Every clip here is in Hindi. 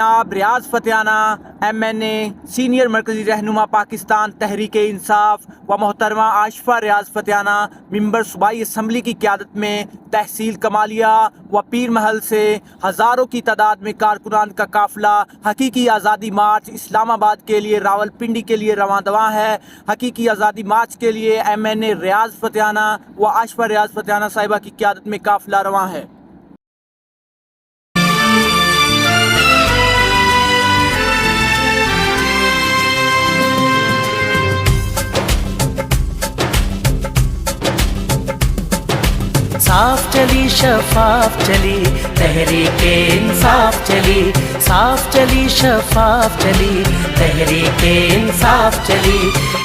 जनाब रियाज फतेहाना MNA सीनियर मरकजी रहनुमा पाकिस्तान तहरीक इंसाफ व मोहतरमा आशिफा रियाज फतेहाना मिंबर सूबाई असम्बली की क़यादत में तहसील कमालिया व पीर महल से हज़ारों की तादाद में कारकुनान का काफ़िला हकीकी आज़ादी मार्च इस्लामाबाद के लिए रावलपिंडी के लिए रवां दवा है। हकीकी आज़ादी मार्च के लिए MNA रियाज फतेहाना व आशिफा रियाज फतेहाना साहिबा की क़यादत में काफ़िला रवां है। साफ चली शफाफ चली तहरीके इंसाफ चली, साफ चली शफाफ चली तहरीके इंसाफ चली।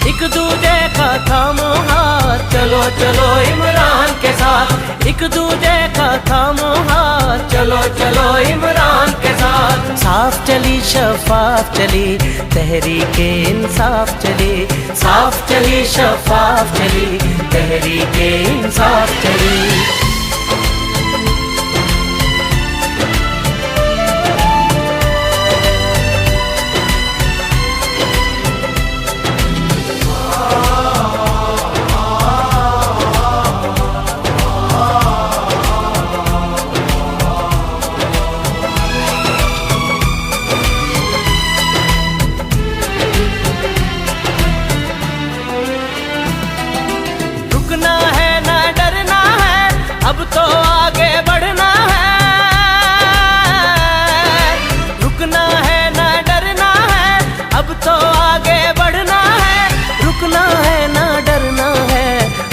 एक दूजे का थामो हाथ चलो चलो इमरान के साथ, एक दूजे का थामो हाथ चलो चलो इमरान के साथ। साफ चली शफाफ चली तहरीके इंसाफ चली, साफ चली शफाफ चली तहरीके इंसाफ चली। रुकना है ना डरना है, अब तो आगे बढ़ना है। रुकना है ना डरना है, अब तो आगे बढ़ना है। रुकना है ना डरना है,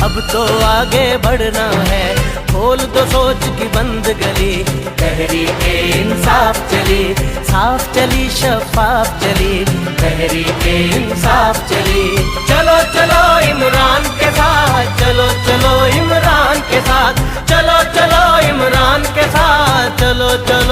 अब तो आगे बढ़ना है। खोल दो सोच की बंद गली तहरीके इंसाफ चली, साफ चली शफाफ चली तहरीके इंसाफ चली। चलो चलो इमरान के साथ, चलो चलो इमरान के साथ, चलो चलो इमरान के साथ, चलो चलो